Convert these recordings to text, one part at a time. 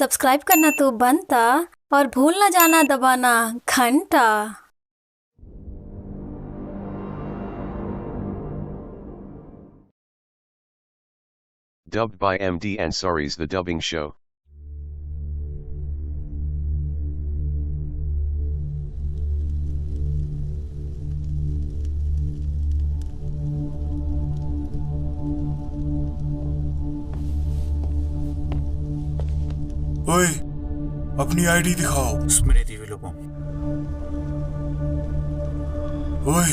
Subscribe करना तो बनता और भूल ना जाना दबाना घंटा। Dubbed by MD Ansari's The Dubbing Show. ओए, अपनी आईडी दिखाओ। स्मृति विलोपम। ओए,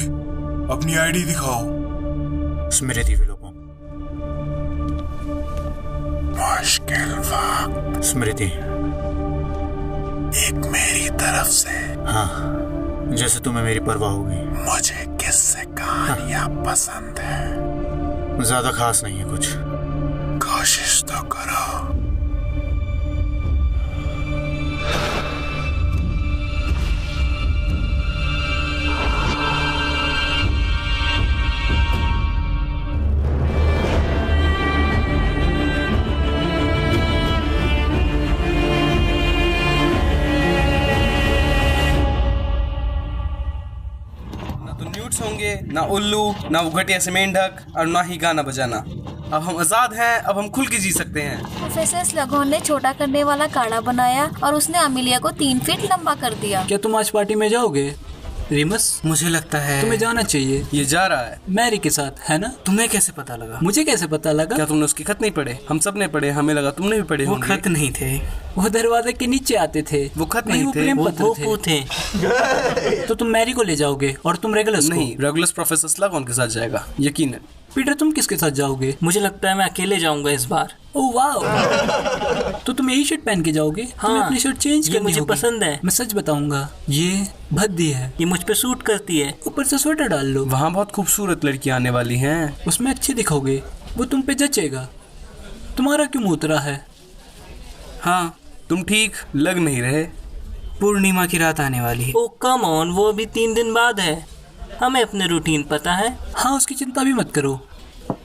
अपनी आईडी दिखाओ। स्मृति विलोपम। मुश्किल वक्त। स्मृति। एक मेरी तरफ से। हाँ, जैसे तुम्हें मेरी परवाह होगी। मुझे किससे कहानियां पसंद है। ज्यादा खास नहीं है कुछ। कोशिश तो करो। होंगे ना उल्लू, ना वो घटिया से मेंढक और ना ही गाना बजाना। अब हम आजाद हैं, अब हम खुल के जी सकते हैं। प्रोफेसर स्लगॉन ने छोटा करने वाला काढ़ा बनाया और उसने अमीलिया को 3 फीट लंबा कर दिया। क्या तुम आज पार्टी में जाओगे रिमस? मुझे लगता है तुम्हें जाना चाहिए। ये जा रहा है मैरी के साथ, है ना? तुम्हें कैसे पता लगा? मुझे कैसे पता लगा? क्या तुमने उसके खत नहीं पढ़े? हम सब ने पढ़े, हमें लगा तुमने भी पढ़े वो होंगे। खत नहीं थे, वो दरवाजे के नीचे आते थे। वो खत नहीं वो थे, प्रेम वो पत्र थे। तो तुम मैरी को ले जाओगे और तुम रेगुलस नहीं, रेगुलस प्रोफेसर स्लगॉन के साथ जाएगा यकीनन। पीटर, तुम किसके साथ जाओगे? मुझे लगता है मैं अकेले जाऊंगा इस बार। ओह वाह, तो तुम यही शर्ट पहन के जाओगे? हाँ, तुम्हें अपनी शर्ट चेंज ये करनी मुझे होगी। पसंद है। मैं सच बताऊंगा, ये भद्दी है। ये मुझ पे सूट करती है। ऊपर से स्वेटर डाल लो। वहाँ बहुत खूबसूरत लड़कियां आने वाली हैं। उसमें अच्छी दिखोगे, वो तुम पे जचेगा। तुम्हारा क्यों मुंह उतरा है? हाँ, तुम ठीक लग नहीं रहे। पूर्णिमा की रात आने वाली है। ओ कम ऑन, वो अभी 3 दिन बाद है। हमें अपने रूटीन पता है। हाँ, उसकी चिंता भी मत करो।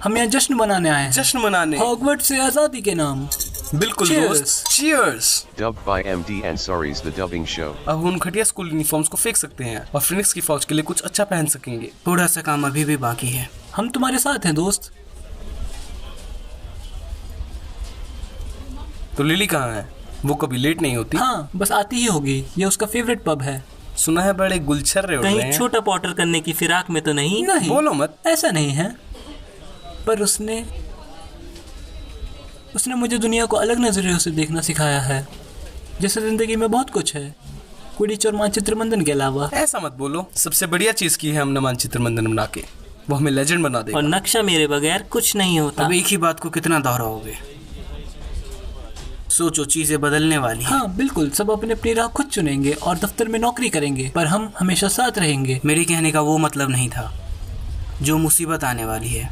हम यहाँ जश्न मनाने आए हैं। जश्न मनाने, हॉगवर्ट्स से आजादी के नाम। बिल्कुल दोस्त, cheers. Dubbed by MD Ansari's The Dubbing Show. अब हम घटिया स्कूल यूनिफॉर्म्स को फेंक सकते हैं और फिनिक्स की फौज के लिए कुछ अच्छा पहन सकेंगे। थोड़ा सा काम अभी भी बाकी है। हम तुम्हारे साथ हैं दोस्त। तो लिली कहाँ है? वो कभी लेट नहीं होती। हाँ, बस आती ही होगी। ये उसका फेवरेट पब है। सुना है बड़े गुलछर्रे उड़ रहे कहीं हैं। छोटा पॉटर करने की फिराक में तो नहीं? नहीं, बोलो मत। ऐसा नहीं है, पर उसने मुझे दुनिया को अलग नजरियों से देखना सिखाया है। जैसे जिंदगी में बहुत कुछ है, क्विडिच और मानचित्र मंदन के अलावा। ऐसा मत बोलो, सबसे बढ़िया चीज की है हमने मानचित्र मंदन बना के। वो हमें लेजेंड बना देगा। और नक्शा मेरे बगैर कुछ नहीं होता। अब एक ही बात को कितना दोहराओगे? सोचो, चीजें बदलने वाली हैं। हाँ बिल्कुल, सब अपने अपनी राह खुद चुनेंगे और दफ्तर में नौकरी करेंगे, पर हम हमेशा साथ रहेंगे। मेरे कहने का वो मतलब नहीं था। जो मुसीबत आने वाली है,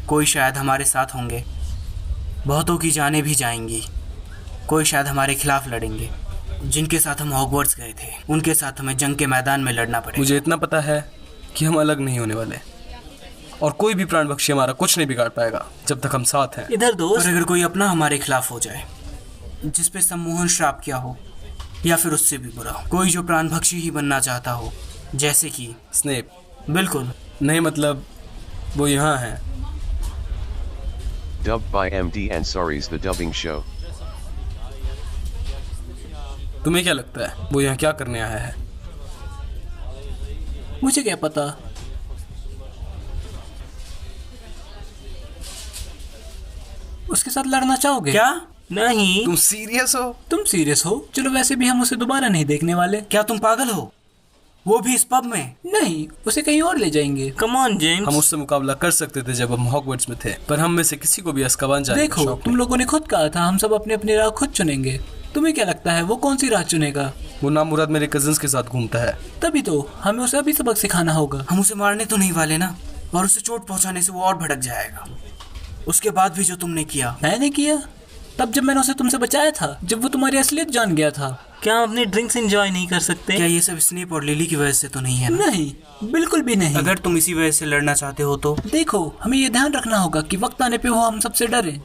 कोई शायद हमारे साथ होंगे, बहुतों की जानें भी जाएंगी। कोई शायद हमारे खिलाफ लड़ेंगे। जिनके साथ हम हॉगवर्ट्स गए थे, उनके साथ हमें जंग के मैदान में लड़ना पड़ेगा। मुझे इतना पता है कि हम अलग नहीं होने वाले, और कोई भी प्राण पक्षी हमारा कुछ नहीं बिगाड़ पाएगा जब तक हम साथ हैं। इधर दोस्त। और अगर कोई अपना हमारे खिलाफ हो जाए, जिस पे सम्मोहन श्राप किया हो या फिर उससे भी बुरा हो, कोई जो प्राण भक्षी ही बनना चाहता हो, जैसे कि स्नेप। बिल्कुल नहीं, मतलब वो यहाँ है। Dubbed by MD Ansari's The Dubbing Show. तुम्हें क्या लगता है वो यहाँ क्या करने आया है? मुझे क्या पता। उसके साथ लड़ना चाहोगे? क्या? नहीं। तुम सीरियस हो? तुम सीरियस हो? चलो, वैसे भी हम उसे दोबारा नहीं देखने वाले। क्या तुम पागल हो? वो भी इस पब में? नहीं, उसे कहीं और ले जाएंगे। Come on James. हम उससे मुकाबला कर सकते थे जब हम हॉगवर्ट्स में थे, पर हम में से किसी को भी अस्कबान जाने का देखो, शौक तुम लोगों ने खुद कहा था हम सब अपने अपनी राह खुद चुनेंगे। तुम्हें क्या लगता है वो कौन सी राह चुनेगा? वो नामुराद मेरे कजिन्स के साथ घूमता है। तभी तो हमें उसे अभी सबक सिखाना होगा। हम उसे मारने तो नहीं वाले ना, और उसे चोट पहुंचाने से वो और भड़क जाएगा। उसके बाद भी जो तुमने किया। मैंने किया? तब जब मैंने उसे तुमसे बचाया था, जब वो तुम्हारी असलियत जान गया था। क्या हम अपनी ड्रिंक्स एंजॉय नहीं कर सकते? क्या ये सब स्नेप और लिली की वजह से तो नहीं है ना? नहीं, बिल्कुल भी नहीं। अगर तुम इसी वजह से लड़ना चाहते हो तो देखो, हमें ये ध्यान रखना होगा कि वक्त आने पे वो हम सबसे डरे।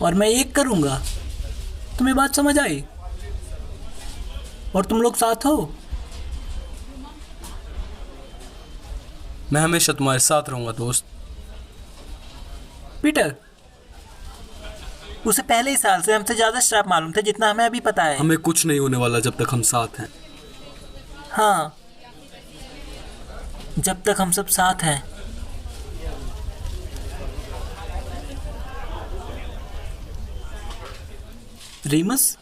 और मैं एक करूँगा। तुम्हें बात समझ आई? और तुम लोग साथ हो? मैं हमेशा तुम्हारे साथ रहूंगा दोस्त। पीटर, उसे पहले ही साल से हमसे ज्यादा श्राप मालूम थे जितना हमें अभी पता है। हमें कुछ नहीं होने वाला जब तक हम साथ हैं। हाँ, जब तक हम सब साथ हैं। रीमस,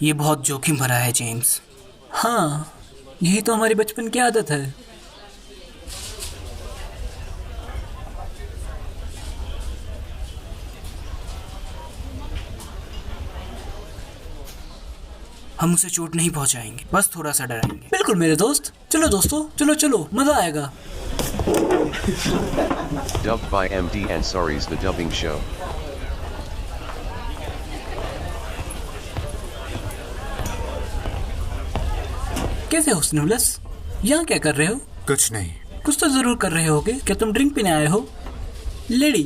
ये बहुत जोखिम भरा है जेम्स। हाँ, यही तो हमारी बचपन की आदत है। हम उसे चोट नहीं पहुंचाएंगे, बस थोड़ा सा डराएंगे। बिल्कुल मेरे दोस्त। चलो दोस्तों, चलो चलो, मजा आएगा। Dubbed by MD Ansari's The Dubbing Show. कैसे हो स्नूलस? यहाँ क्या कर रहे हो? कुछ नहीं। कुछ तो जरूर कर रहे होगे। क्या तुम ड्रिंक पीने आए हो? लेडी,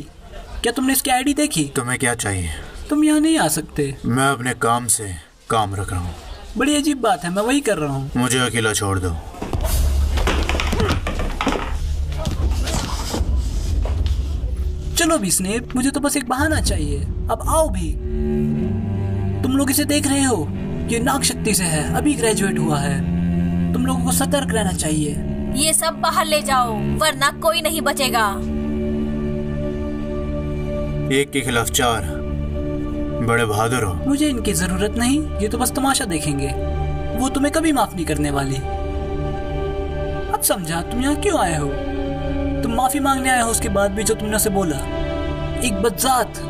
क्या तुमने इसकी आईडी देखी? तुम्हें क्या चाहिए? तुम यहाँ नहीं आ सकते। मैं अपने काम से काम रख रहा हूँ। बड़ी अजीब बात है, मैं वही कर रहा हूँ। मुझे अकेला छोड़ दो। चलो भी स्नेप, मुझे तो बस एक बहाना चाहिए। अब आओ भी। तुम लोग इसे देख रहे हो, ये नाग शक्ति से है, अभी ग्रेजुएट हुआ है। तुम लोगों को सतर्क रहना चाहिए। ये सब बाहर ले जाओ, वरना कोई नहीं बचेगा। एक के खिलाफ 4, बड़े बहादुर हो। मुझे इनकी जरूरत नहीं, ये तो बस तमाशा देखेंगे। वो तुम्हें कभी माफ नहीं करने वाली। अब समझा तुम यहाँ क्यों आए हो। तुम माफी मांगने आए हो उसके बाद भी जो तुमने उसे बोला। एक बदजात।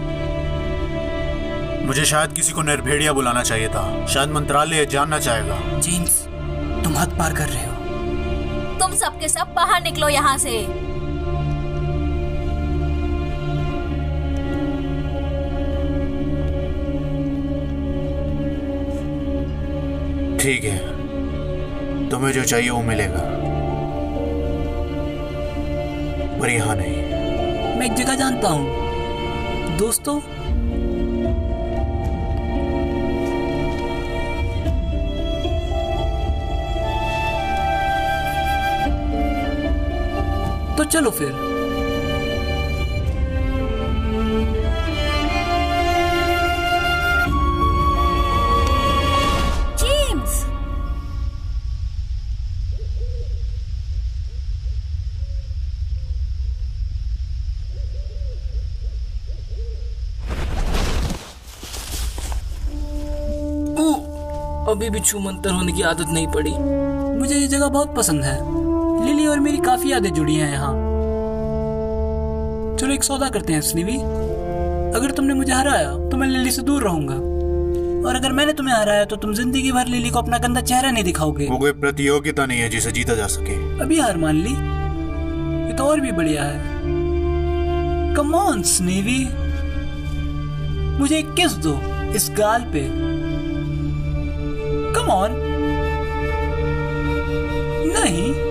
मुझे शायद किसी को निर्भेड़िया बुलाना चाहिए था। शायद मंत्रालय जानना चाहेगा। जेम्स, तुम हद पार कर रहे हो। तुम सबके सब बाहर निकलो यहाँ से। ठीक है, तुम्हें जो चाहिए वो मिलेगा, पर यहाँ नहीं। मैं एक जगह जानता हूँ दोस्तों। तो चलो फिर। जेम्स, अभी भी छू मंतर होने की आदत नहीं पड़ी। मुझे ये जगह बहुत पसंद है। लिली और मेरी काफी यादें जुड़ी हैं यहाँ। चलो एक सौदा करते हैं स्नीवी। अगर तुमने मुझे हराया तो मैं लिली से दूर रहूंगा, और अगर मैंने तुम्हें हराया तो तुम जिंदगी भर लिली को अपना गंदा चेहरा नहीं दिखाओगे। वो कोई प्रतियोगिता नहीं है जिसे जीता जा सके। अभी हार मान ली, ये तो और भी बढ़िया है। कम ऑन स्नीवी, मुझे एक किस दो इस गाल पे। Come on. नहीं,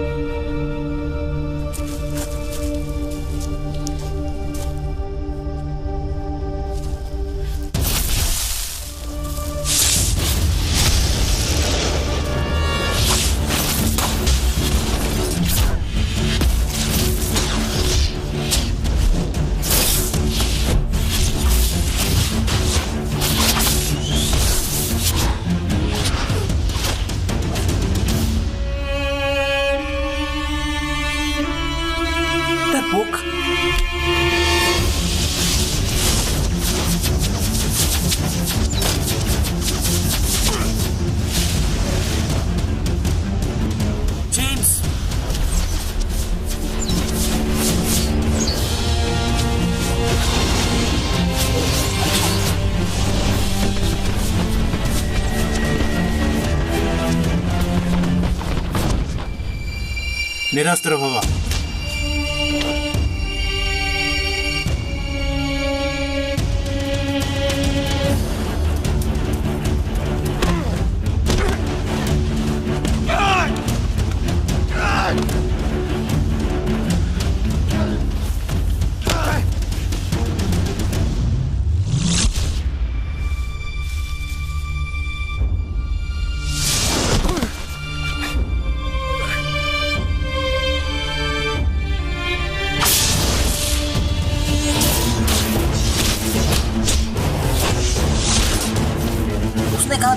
डरपोक। जेम्स, निरस्त्र भवा।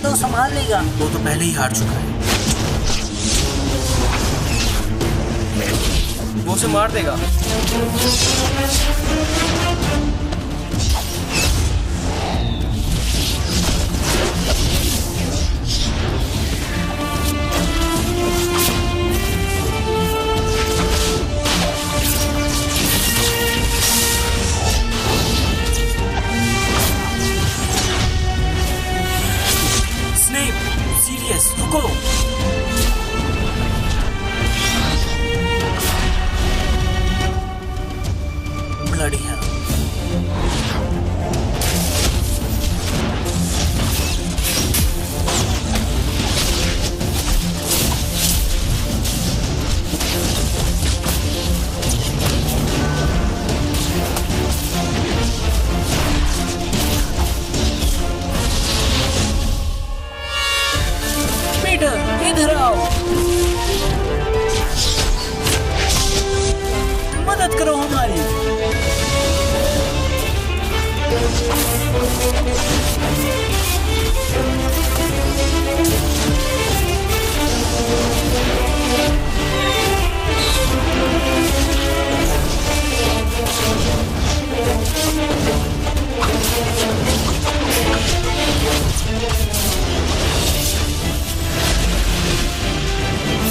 तो संभाल लेगा। वो तो पहले ही हार चुका है। वो उसे मार देगा। स्नेप, सीरियस, रुको। Bloody hell. पीटर, इधर आओ। मदद करो हमारी।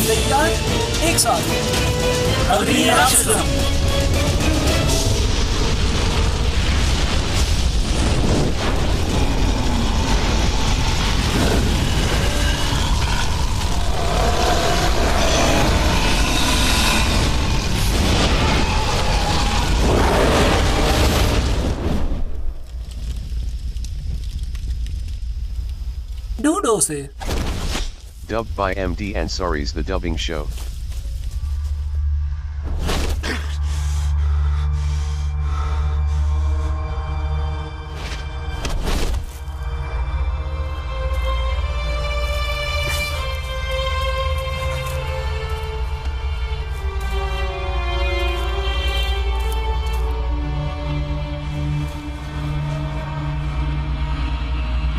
तैयार, एक साथ। अग्नि राक्षसम। ढूंढो उसे। Dubbed by MD Ansari's The Dubbing Show.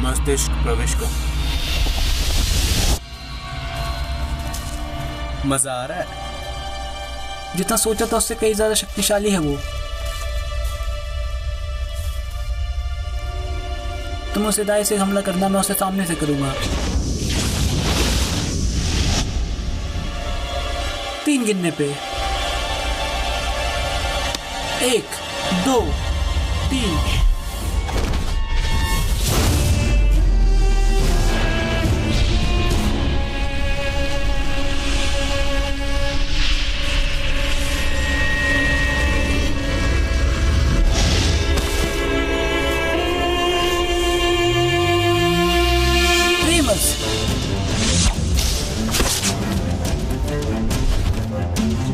मस्तिष्क प्रवेश कर। मजा आ रहा है। जितना सोचा था उससे कई ज्यादा शक्तिशाली है वो। तुम उसे दाएं से हमला करना, मैं उसे सामने से करूंगा। 3 गिनने पे। 1 2 3।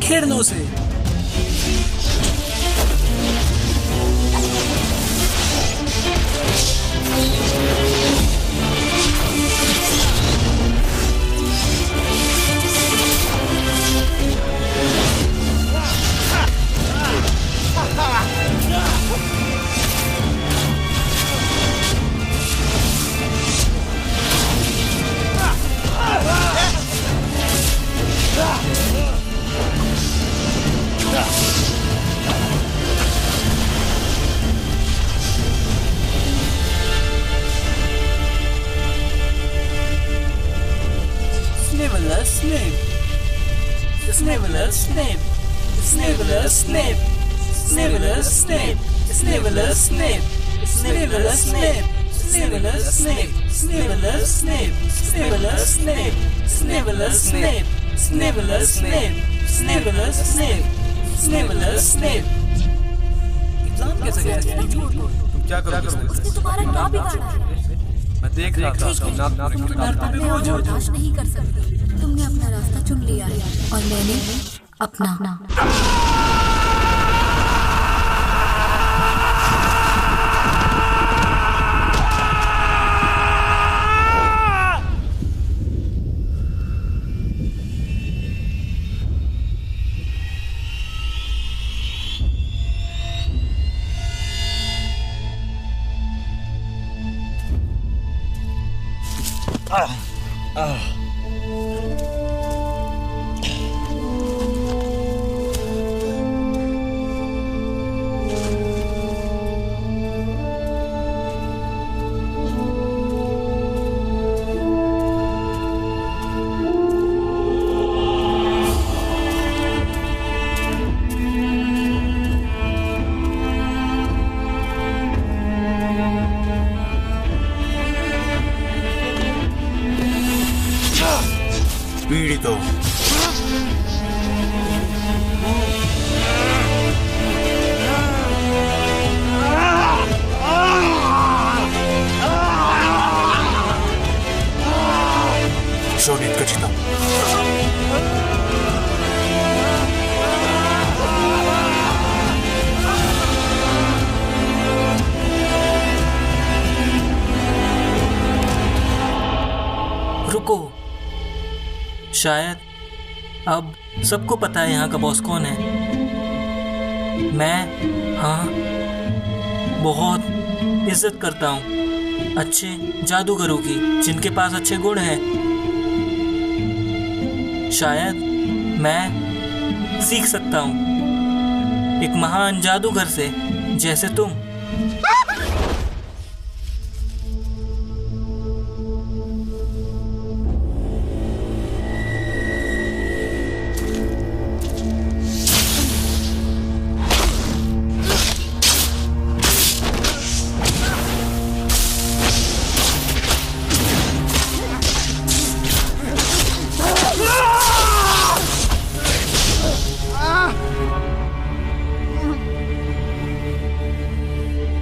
घेर लो उसे। Snape. Sniveler Snape. Sniveler Snape. Sniveler Snape. Sniveler Snape. Sniveler Snape. Sniveler Snape. Sniveler Snape. Sniveler Snape. Sniveler Snape. Sniveler Snape. Sniveler Snape. Sniveler Snape. Exam कैसे गया? तुम क्या करोगे? उसने तुम्हारा नाम बिगाड़ा है। मैं देख रहा था। तुम बर्दाश्त नहीं कर सकते। तुमने अपना रास्ता चुन लिया है और मैंने अपना। पीड़ित हो। शोनित खचितम। रुको, शायद अब सबको पता है यहाँ का बॉस कौन है। मैं, हाँ, बहुत इज्जत करता हूँ अच्छे जादूगरों की जिनके पास अच्छे गुण हैं। शायद मैं सीख सकता हूँ एक महान जादूगर से, जैसे तुम।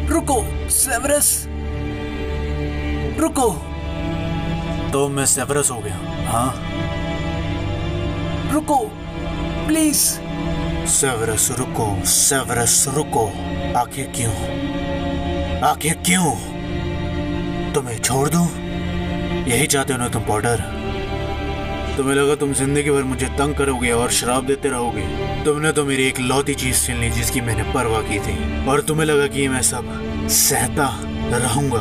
रुको सेवरस, रुको। तो मैं सेवरस हो गया? हाँ, रुको प्लीज। सेवरस रुको, सेवरस रुको। आखिर क्यों? आखिर क्यों? तुम्हें छोड़ दूं? यही चाहते हो ना तुम पॉटर? तुम्हें लगा तुम जिंदगी भर मुझे तंग करोगे और शराब देते रहोगे? तुमने तो मेरी एक लौती चीज छीन ली जिसकी मैंने परवाह की थी, और तुम्हें लगा कि मैं सब सहता रहूंगा।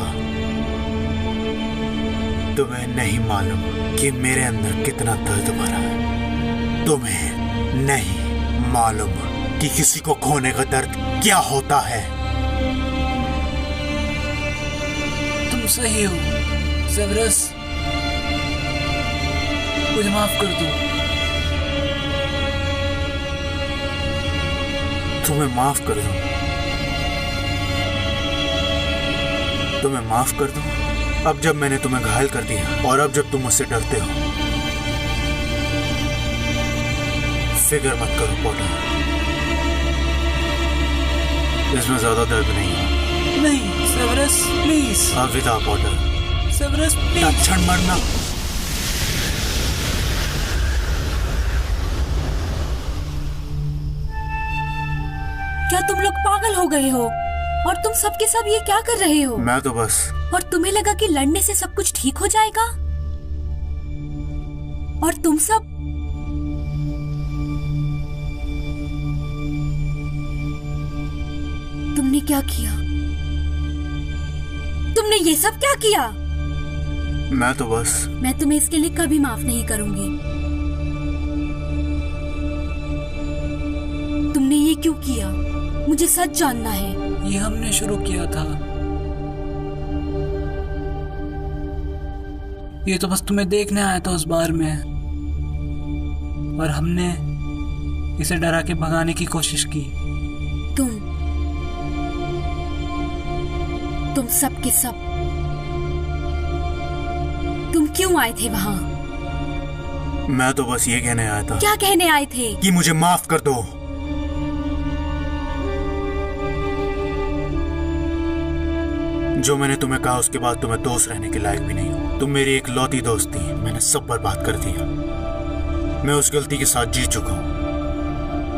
तुम्हें नहीं मालूम कि मेरे अंदर कितना दर्द भरा है। तुम्हें नहीं मालूम कि किसी को खोने का दर्द क्या होता है। तुम सही हो सेवरस, मुझे माफ कर दो। तुम्हें माफ कर दूं? तुम्हें माफ कर दूं? अब जब मैंने तुम्हें घायल कर दिया और अब जब तुम मुझसे डरते हो। फिक्र मत करो पॉटर, इसमें ज्यादा दर्द नहीं है। नहीं सेवरस प्लीज। अलविदा पॉटर। Severus please. तत्क्षण मरना। क्या तुम लोग पागल हो गए हो? और तुम सब के सब ये क्या कर रहे हो? मैं तो बस। और तुम्हें लगा कि लड़ने से सब कुछ ठीक हो जाएगा? और तुम सब तुमने क्या किया? तुमने ये सब क्या किया? मैं तो बस। मैं तुम्हें इसके लिए कभी माफ नहीं करूंगी। तुमने ये क्यों किया? मुझे सच जानना है। ये हमने शुरू किया था। ये तो बस तुम्हें देखने आया था उस बार में, और हमने इसे डरा के भगाने की कोशिश की। तुम सब के सब तुम क्यों आए थे वहां? मैं तो बस ये कहने आया था। क्या कहने आए थे? कि मुझे माफ कर दो। जो मैंने तुम्हें कहा उसके बाद तुम्हें दोस्त रहने के लायक भी नहीं हो। तुम मेरी एक लौती दोस्त थी, मैंने सब बर्बाद कर दिया। मैं उस गलती के साथ जी चुका हूं।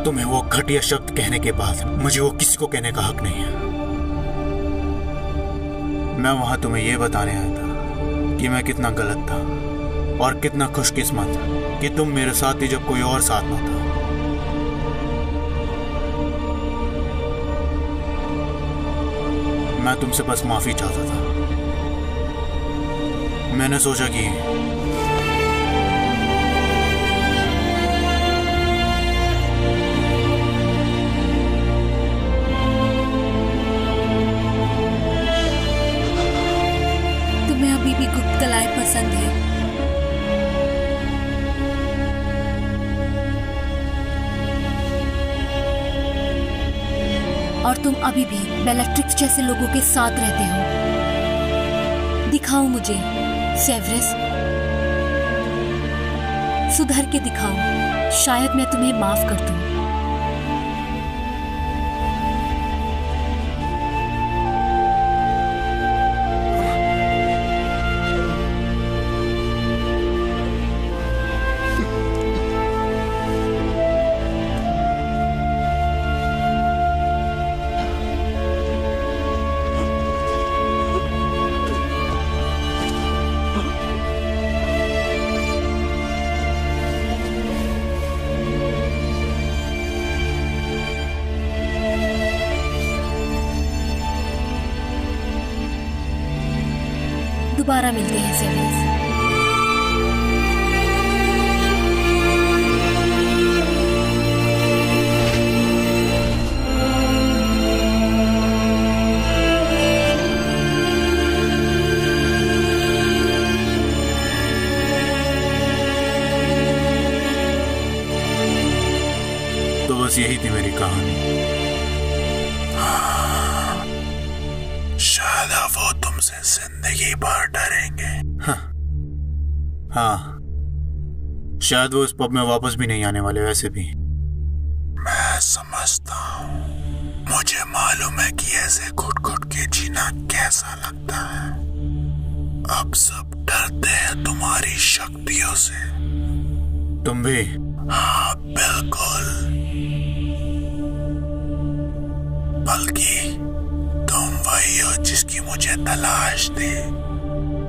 तुम्हें वो घटिया शब्द कहने के बाद मुझे वो किसी को कहने का हक नहीं है। मैं वहां तुम्हें ये बताने आया था कि मैं कितना गलत था और कितना खुशकिस्मत कि तुम मेरे साथ थी जब कोई और साथ ना था। मैं तुमसे बस माफी चाहता था। मैंने सोचा कि तुम्हें अभी भी गुप्त कलाएं पसंद है? और तुम अभी भी बेलेट्रिक्स जैसे लोगों के साथ रहते हो? दिखाओ मुझे सेवरस, सुधर के दिखाओ, शायद मैं तुम्हें माफ कर दूं। दोबारा मिलते हैं सेवरस। तो बस यही थी मेरी कहानी। शायद वो तुमसे जिंदगी भर डरेंगे। हाँ, शायद वो इस पब में वापस भी नहीं आने वाले। वैसे भी मैं समझता हूँ, मुझे मालूम है कि ऐसे घुट घुट के जीना कैसा लगता है। अब सब डरते हैं तुम्हारी शक्तियों से। तुम भी? हाँ बिल्कुल, बल्कि तुम वही हो जिसकी मुझे तलाश थी।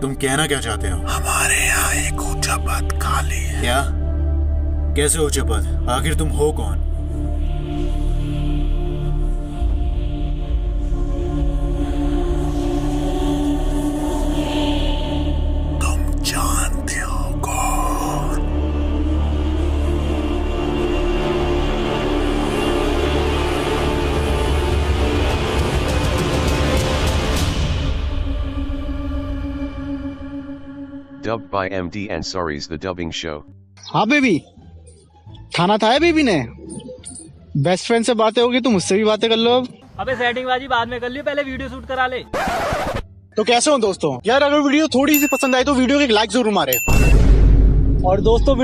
तुम कहना क्या चाहते हो? हमारे यहाँ एक ऊंचा पद खाली है। क्या? कैसे ऊंचे पद? आखिर तुम हो कौन? तुम जानते हो कौन? Dubbed by MD Ansari's The Dubbing Show. हाँ बेबी, खाना था बेबी ने। बेस्ट फ्रेंड से बातें होगी तो मुझसे भी बातें कर लो अब। अबे सेटिंग बाजी बाद में कर लियो, पहले वीडियो शूट करा ले। तो कैसे हो दोस्तों? यार अगर वीडियो थोड़ी सी पसंद आई तो वीडियो को एक लाइक जरूर मारे। और दोस्तों